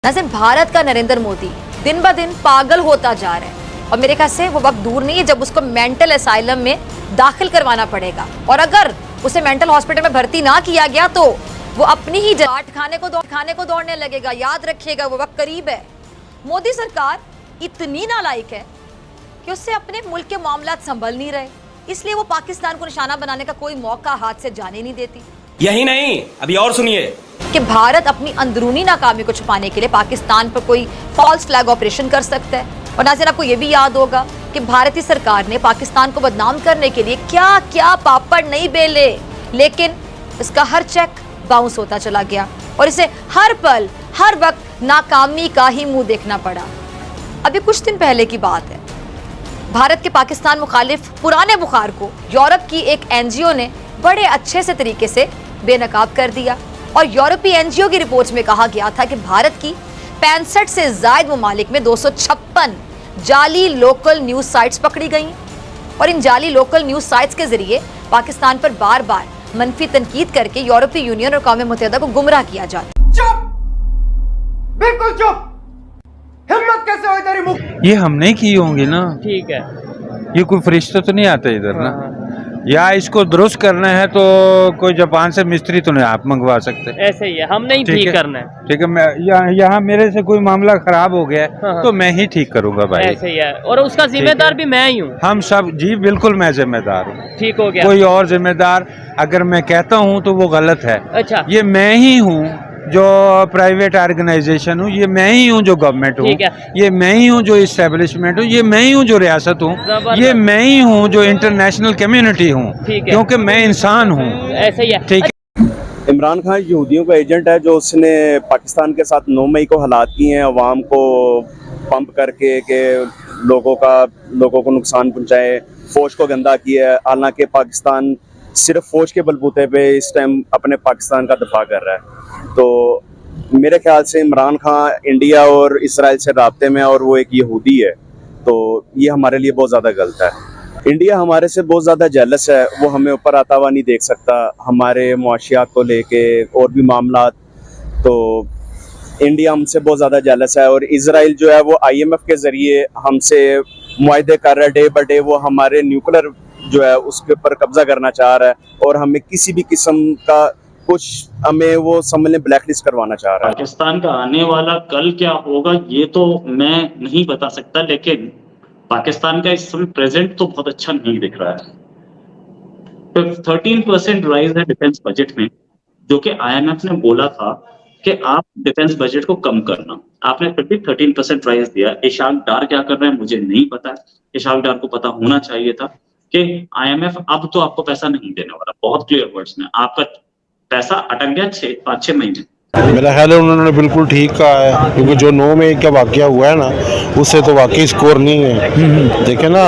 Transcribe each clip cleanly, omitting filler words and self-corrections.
नाज़रीन, भारत का नरेंद्र मोदी दिन ब दिन पागल होता जा रहा है और मेरे ख्याल से वो वक्त दूर नहीं है जब उसको मेंटल असाइलम में दाखिल करवाना पड़ेगा। और अगर उसे मेंटल हॉस्पिटल में भर्ती ना किया गया तो वो अपनी ही जाट खाने को दौड़ने लगेगा। याद रखिएगा, वो वक्त करीब है। मोदी सरकार इतनी नालायक है कि उससे अपने मुल्क के मामलात संभल नहीं रहे, इसलिए वो पाकिस्तान को निशाना बनाने का कोई मौका हाथ से जाने नहीं देती। यही नहीं, अभी और सुनिए कि भारत अपनी अंदरूनी नाकामी को छुपाने के लिए पाकिस्तान पर कोई फॉल्स फ्लैग ऑपरेशन कर सकता है। और नाज़रीन, आपको यह भी याद होगा कि भारतीय सरकार ने पाकिस्तान को बदनाम करने के लिए क्या क्या पापड़ नहीं बेले, लेकिन इसका हर चेक बाउंस होता चला गया और इसे हर पल हर वक्त नाकामी का ही मुंह देखना पड़ा। अभी कुछ दिन पहले की बात है, भारत के पाकिस्तान मुखालिफ पुराने बुखार को यूरोप की एक एनजीओ ने बड़े अच्छे से तरीके से बेनकाब कर दिया। और यूरोपीय एनजीओ की रिपोर्ट में कहा गया था कि भारत की 65 से ज्यादा ममालिक में 256 जाली लोकल न्यूज साइट्स पकड़ी गई और इन जाली लोकल न्यूज साइट्स के जरिए पाकिस्तान पर बार बार मनफी तनकीद करके यूरोपीय यूनियन और कौम मुत्तहिदा को गुमराह किया जाता। चुप, बिल्कुल चुप। हिम्मत कैसे हुई तेरी मुख? ये हमने की होंगी ना। ठीक है, ये कोई फरिश्ता तो नहीं आता इधर ना। या इसको दुरुस्त करना है तो कोई जापान से मिस्त्री तो नहीं आप मंगवा सकते। ऐसे ही है, हम नहीं ठीक करना है। ठीक है, मैं यहाँ मेरे से कोई मामला खराब हो गया है तो मैं ही ठीक करूंगा भाई। ऐसे ही है, और उसका जिम्मेदार भी मैं ही हूँ। हम सब जी बिल्कुल, मैं जिम्मेदार हूँ। ठीक हो गया। कोई और जिम्मेदार अगर मैं कहता हूँ तो वो गलत है। अच्छा, ये मैं ही हूँ जो प्राइवेट ऑर्गेनाइजेशन हूँ, ये मैं ही हूँ जो गवर्नमेंट हूँ, ये मैं ही हूँ जो इस्टेब्लिशमेंट हूँ, ये मैं ही हूँ जो रियासत हूँ, ये मैं ही हूँ जो इंटरनेशनल कम्युनिटी हूँ, क्योंकि मैं इंसान हूँ। ऐसे ही है। ठीक है। इमरान खान यहूदियों का एजेंट है जो उसने पाकिस्तान के साथ 9 मई को हालात किए हैं, अवाम को पंप करके कि लोगों को नुकसान पहुँचाए, फौज को गंदा किया है। हालांकि पाकिस्तान सिर्फ फौज के बलबूते पे इस टाइम अपने पाकिस्तान का दफा कर रहा है। तो मेरे ख्याल से इमरान खान इंडिया और इसराइल से राब्ते में, और वो एक यहूदी है, तो ये हमारे लिए बहुत ज़्यादा गलत है। इंडिया हमारे से बहुत ज़्यादा जेलस है, वो हमें ऊपर आता हुआ नहीं देख सकता हमारे मुआशियात को लेके और भी मामलात। तो इंडिया हमसे बहुत ज़्यादा जेलस है और इसराइल जो है वो IMF के ज़रिए हमसे मुआहदे कर रहा है। डे बाय डे वो हमारे न्यूक्लियर जो है उसके ऊपर कब्जा करना चाह रहा है और हमें किसी भी किस्म का हमें वो समझ लें ब्लैकलिस्ट करवाना चाह रहा है। पाकिस्तान का आने वाला कल क्या होगा ये तो मैं नहीं बता सकता, लेकिन पाकिस्तान का इस समय प्रेजेंट तो बहुत अच्छा नहीं दिख रहा है। तो 13% राइज है डिफेंस बजट में, जो कि IMF ने बोला था कि आप डिफेंस बजट को कम करना, आपने फिर भी 13% राइज दिया। इशाक डार क्या कर रहे हैं मुझे नहीं पता। इशाक डार को पता होना चाहिए था कि IMF अब तो आपको पैसा नहीं देने वाला। बहुत क्लियर वर्ड्स में आपका पैसा अटक गया 5-6 महीने। मेरा ख्याल है उन्होंने बिल्कुल ठीक कहा है, क्योंकि जो 9 मई का वाकया हुआ है ना, उससे तो वाकई स्कोर नहीं है। देखे ना,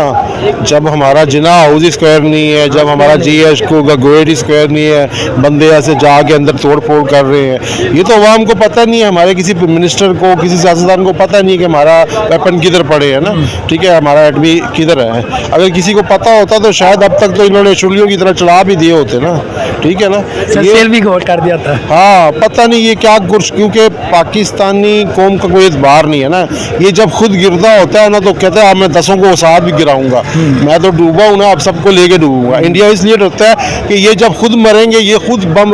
जब हमारा जिना हाउस स्क्वायर नहीं है, जब हमारा GH को गोएडी स्क्वायर नहीं है, बंदे ऐसे जाके अंदर तोड़ फोड़ कर रहे हैं। ये तो अवाम को पता नहीं है, हमारे किसी मिनिस्टर को, किसी सियासतदान को पता नहीं कि हमारा वेपन किधर पड़े है ना। ठीक है, हमारा एटमी किधर है। अगर किसी को पता होता तो शायद अब तक तो इन्होंने शुलियों की तरह चढ़ा भी दिए होते ना। ठीक है ना, ये भी गौर कर दिया था। हाँ, पता नहीं ये क्या गुर्श, क्योंकि पाकिस्तानी कौम का कोई एतबार नहीं है ना। ये जब खुद गिरदा होता है ना तो कहता है मैं 10 को साथ भी गिराऊंगा, मैं तो डूबा हूं ना, अब सबको लेके डूबूंगा। इंडिया इसलिए डरता है कि ये जब खुद मरेंगे, ये खुद बम,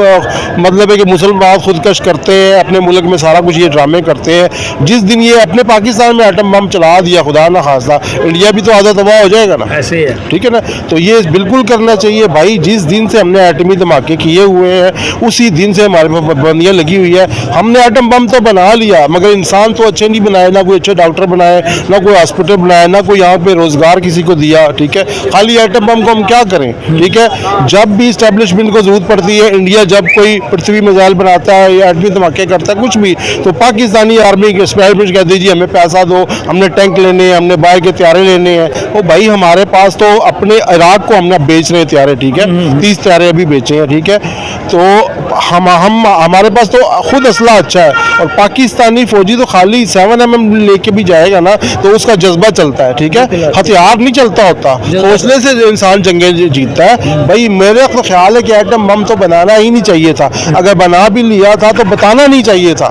मतलब है कि मुसलमान खुदकश करते हैं, अपने मुल्क में सारा कुछ ये ड्रामे करते हैं। जिस दिन ये अपने पाकिस्तान में एटम बम चला दिया, खुदा ना खास्ता, इंडिया भी तो आधा तबाह हो जाएगा ना। ऐसे है। ठीक है ना, तो ये बिल्कुल करना चाहिए भाई। जिस दिन से हमने एटमी धमाके किए हुए हैं उसी दिन से हमारे पाबंदियाँ लगी हुई है। हमने एटम बम तो बना लिया, मगर इंसान तो अच्छे नहीं बनाए, ना कोई अच्छे डॉक्टर बनाए, ना कोई हॉस्पिटल बनाए, ना कोई यहाँ पे रोजगार किसी को दिया। ठीक है, खाली एटम बम को हम क्या करें। ठीक है, जब भी इस्टेब्लिशमेंट को जरूरत पड़ती है, इंडिया जब कोई पृथ्वी मिसाइल बनाता है या एटमी धमाके करता है कुछ भी, तो पाकिस्तानी आर्मी के इस्टेब्लिशमेंट कहती है जी हमें पैसा दो, हमने टैंक लेने हैं, हमने बाहर के त्यारे लेने हैं। वो भाई हमारे पास तो अपने इराक को हमने बेच रहे त्यारे। ठीक है, 30 त्यारे अभी बेचे हैं। ठीक है, तो हम हमारे पास तो खुद असला अच्छा है, और पाकिस्तानी फौजी तो खाली 7mm लेके भी जाएगा ना तो उसका जज्बा चलता है। ठीक है, हथियार नहीं चलता होता, हौसले से इंसान जंगें जीतता है। भाई मेरे तो ख्याल है कि एटम बम तो बनाना ही नहीं चाहिए था, अगर बना भी लिया था तो बताना नहीं चाहिए था।